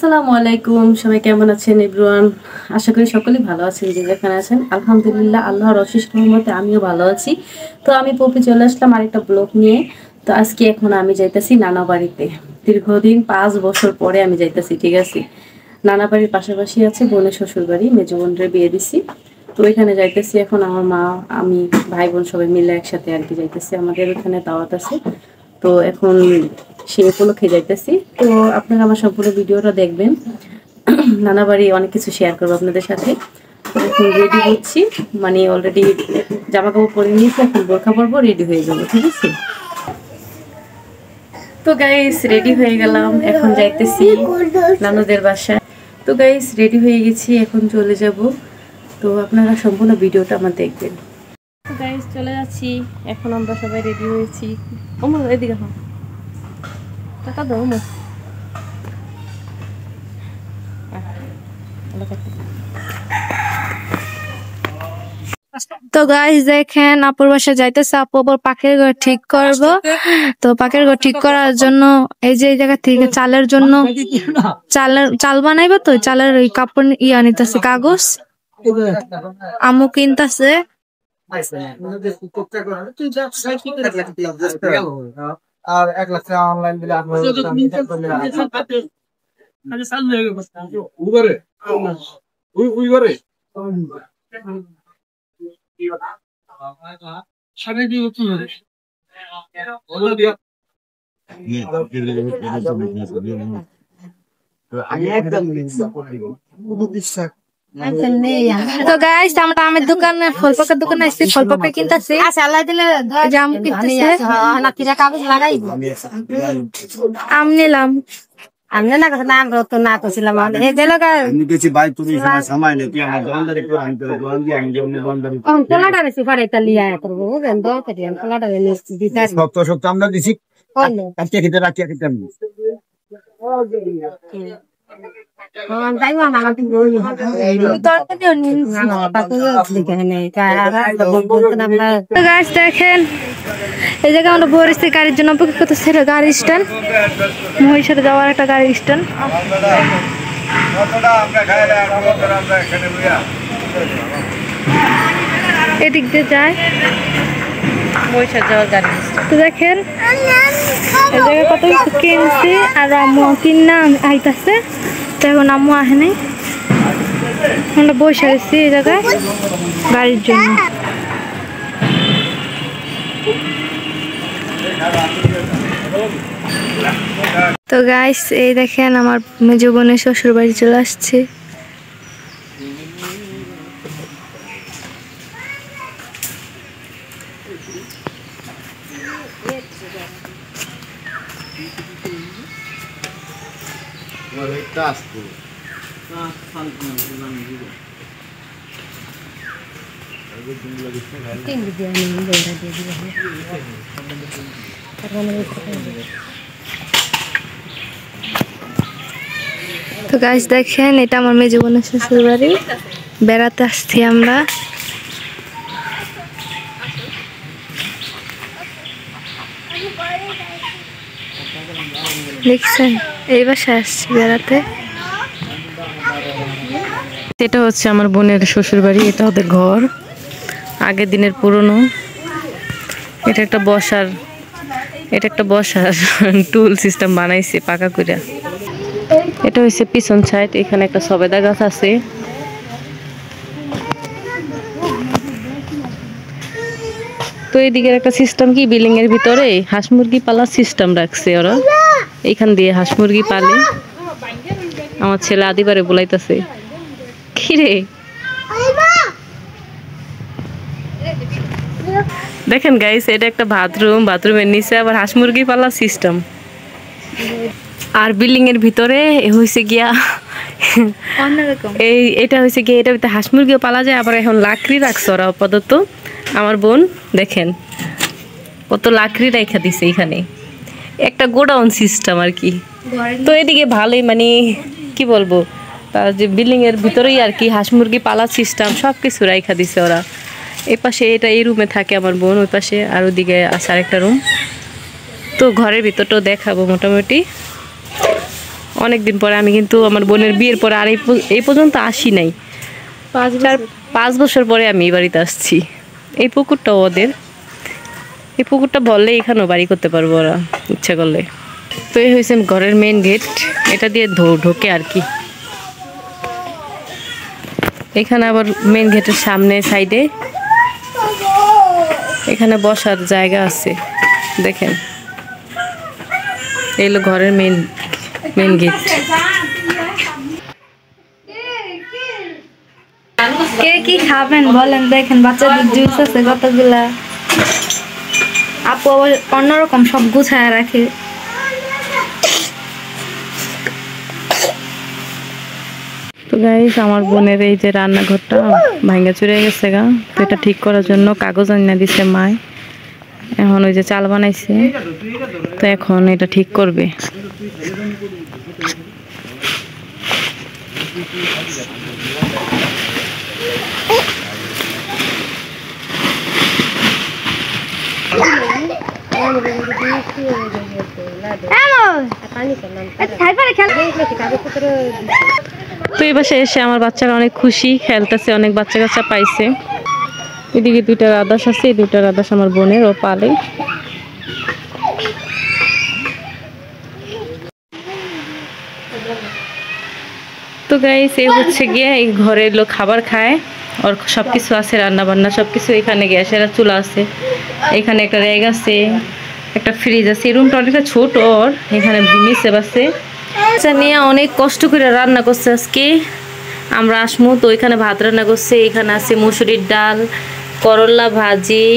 আসসালামু আলাইকুম, সবাই কেমন আছেন এভরিওয়ান? আশা করি সকলেই ভালো আছেন। যে যেখানে আছেন আলহামদুলিল্লাহ, আল্লাহর অশেষ রহমতে আমিও ভালো আছি। তো আমি পপি চলে আসলাম আরেকটা ব্লগ নিয়ে। তো আজকে এখন আমি যাইতেছি নানা বাড়িতে। দীর্ঘদিন 5 বছর পরে আমি যাইতেছি, ঠিক আছে। নানা বাড়ির পাশাপাশি আছে বোনের শ্বশুর বাড়ি, মেজো বোনের বিয়ে দিছি। তো ওইখানে যাইতেছি এখন, আমার মা, আমি, ভাই বোন সবাই মিলে একসাথে আর কি যাইতেছি। আমাদের ওখানে দাওয়াত আছে, তো এখন সেই উপলক্ষে যাইতেছি। তো আপনারা আমার সম্পূর্ণ ভিডিওটা দেখবেন। নানা বাড়ি অনেক কিছু শেয়ার করবো আপনাদের সাথে। তো এখন রেডি হচ্ছি, মানে অলরেডি জামা কাপড় পরে নিয়েছি, এখন বোরখা পরবো, রেডি হয়ে যাবো, ঠিক আছে। তো গাইস রেডি হয়ে গেলাম, এখন যাইতেছি নানুদের বাসায়। তো গাইস রেডি হয়ে গেছি, এখন চলে যাব। তো আপনারা সম্পূর্ণ ভিডিওটা আমার দেখবেন। তো গাইস চলে যাচ্ছি, এখন আমরা সবাই রেডি হয়েছি। ওমর এদিকে হ্যাঁ, টাকা দাও ওমর। তো গাইস দেখেন, আপুর বাসায় যাইতেছে। আপু আবার পাকের ঘর ঠিক করবো। তো পাকের ঘর ঠিক করার জন্য এই যে এই জায়গা থেকে চালের জন্য চাল বানাইবো। তো চালের ওই কাপড় নিতেছে, কাগজ আমু কিনতেছে। আর 1 লাখ টাকা অনলাইন দিলে তো গাইস আমরা আমের দোকানে, ফলপাকের দোকানে আসছি, ফলপাকে কিনতেছি। আম নিলাম। আমি না কথা আমরা তো না করছিলাম এই যে লাগা আমি কিছু ভাই তুমি সময় নেই তুই আমার দোকানদারি করে আমি তো দোকান দিয়ে আমি যেমন দোকানদারি কোলাটা বেশি ফাড়াইতা লিয়া করব বুঝেন তো কেটে কোলাটা বেশি দিতাম সত্য আমরা দিছি কাটকে খেতে রাখিয়া খেতে আমি তাই না আমার তো বই তরকারি নিন না পাতু লিখে নেই কারা বলতে আমরা। তো গাইস দেখেন, এই জায়গা আমরা বরিশাল গাড়ির জন্য অপেক্ষা করতেছি। গাড়ি স্ট্যান্ড, মহিষারে যাওয়ার একটা গাড়ি স্ট্যান্ড। এদিক দিয়ে যায় মহিষার যাওয়ার গাড়ি। তো দেখেন এই জায়গায় কত কিছু কিনছি, আর আম্মু কিনা আইতাছে। তো এখন আম্মু আসে নাই, আমরা বসে আছি এই জায়গায় গাড়ির জন্য। তো গাইস এই দেখেন, আমার মেজো বোনের শ্বশুর বাড়ি চলে আসছে। তো গাইস দেখেন, এটা আমার মেজো বোনের শ্বশুর বাড়ি, বেড়াতে আসছি আমরা। দেখছেন, এই বাসায় আসছি বেড়াতে। এটা হচ্ছে আমার বোনের শ্বশুর বাড়ি, এটা ওদের ঘর, আগের দিনের পুরনো। এটা একটা বসার টুল সিস্টেম বানাইছে পাকা করে। এটা হচ্ছে পিছন সাইড, এখানে একটা সবেদা গাছ আছে। তো এইদিকের একটা সিস্টেম কি, বিল্ডিং এর ভিতরে হাঁস মুরগি পালার সিস্টেম রাখছে ওরা, এইখান দিয়ে হাঁস মুরগি পালে। আমার ছেলে আদিবারে বলাইতেছে কিরে। দেখেন গাইস, এটা একটা বাথরুমের নিচে আবার হাঁস মুরগি পালার সিস্টেম। আর বিল্ডিং এর ভিতরে হয়েছে গিয়া এটা হয়েছে গিয়া, এটা হাঁস মুরগিও পালা যায়। আবার এখন লাকড়ি রাখছে ওরা আপাতত। আমার বোন দেখেন কত লাকড়ি রেখা দিছে এখানে, একটা গোডাউন সিস্টেম আর কি। তো এদিকে ভালোই, মানে কি বলবো, যে বিল্ডিং এর ভিতরেই আর কি হাঁস মুরগি পালার সিস্টেম সবকিছু রাইখা দিছে ওরা। এই পাশে এটা এই রুমে থাকে আমার বোন, ওই পাশে আর ওদিকে আছে আরেকটা রুম। তো ঘরের ভিতরটাও দেখাবো, মোটামুটি অনেকদিন পরে আমি কিন্তু আমার বোনের বিয়ের পরে আর এই পর্যন্ত আসি নাই। 5 বছর পরে আমি এই বাড়িতে আসছি। এই পুকুরটা ওদের, এই পুকুরটা বললে এখানেও বাড়ি করতে পারবো ওরা ইচ্ছা করলে। তো এই হয়েছে ঘরের মেন গেট, এটা দিয়ে ঢোকে আর কি। এখানে আবার মেন গেটের সামনে সাইডে এখানে বসার জায়গা আছে, দেখেন এই হলো ঘরের মেন গেট। কে কি খাবেন বলেন? দেখেন বাচ্চাদের জুস আছে কতগুলা। আপু আবার অন্যরকম সব গুছায় রাখে। তো গাইস, আমার বোনের এই যে রান্নাঘরটা ভাঙ্গা চুরে গেছে গা, তো এটা ঠিক করার জন্য কাগজ আনিয়ে দিছে মায়। এখন ওই যে চাল বানাইছে, তো এখন এটা ঠিক করবে। তো এই বাসায় এসে আমার বাচ্চারা অনেক খুশি, খেলতেছে, অনেক বাচ্চা কাচ্চা পাইছে। এদিকে 2টা রাদাস আছে, এই 2টা রাদাস আমার বোনের, ও পালে। তো গাইস, এই হচ্ছে গিয়ে এই ঘরের লোক খাবার খায়, ওর সবকিছু আছে, রান্না বান্না সবকিছু এখানে, গ্যাসের চুলা আছে, এখানে একটা র্যাক আছে, একটা ফ্রিজ আছে। এই রুমটা অনেকটা ছোট, ওর এখানে মিশে বাসে নিয়ে অনেক কষ্ট করে রান্না করছে আজকে। আমরা আসমু তো এখানে ভাত রান্না করছে, এখানে আছে মুসুরির ডাল, করলা ভাজি,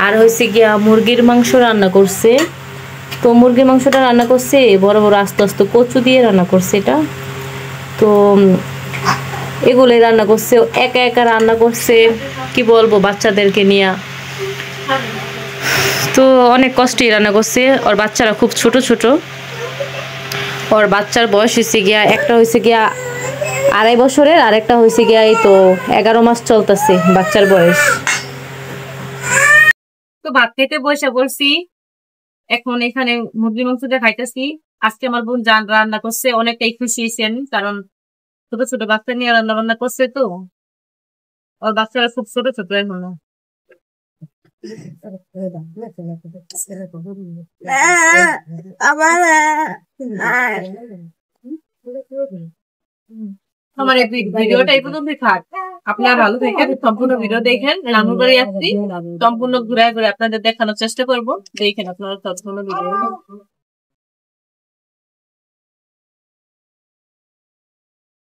আর হয়েছে গিয়া মুরগির মাংস রান্না করছে। তো মুরগির মাংসটা রান্না করছে বড় বড় আস্তে আস্তে কচু দিয়ে রান্না করছে এটা। তো এগুলোই রান্না করছে, একা একা রান্না করছে, কি বলবো বাচ্চাদেরকে নিয়ে। তো অনেক কষ্টই রান্না করছে। ওর বাচ্চারা খুব ছোট ছোট, ওর বাচ্চার বয়স হয়েছে গিয়া, একটা হয়েছে গিয়া 2.5 বছরের, আর একটা হয়েছে গিয়া এই তো 11 মাস চলতেছে বাচ্চার বয়স। তো ভাত খেতে বসে বলছি, এখন এখানে মুরগির মাংসটা খাইতেছি। আজকে আমার বোন রান্না করছে, অনেকটাই খুশি হয়েছি আমি, কারণ ছোট ছোট বাচ্চা নিয়ে রান্না বান্না করছে, তো ওর বাচ্চারা খুব ছোট ছোট এখনো। আমার এই ভিডিওটা এই পর্যন্ত থাক। আপনারা ভালো থাকেন, সম্পূর্ণ ভিডিও দেখেন। নানুর বাড়ি আসছি, সম্পূর্ণ ঘুরে ঘুরে আপনাদের দেখানোর চেষ্টা করবো। দেখেন আপনারা সম্পূর্ণ ভিডিও।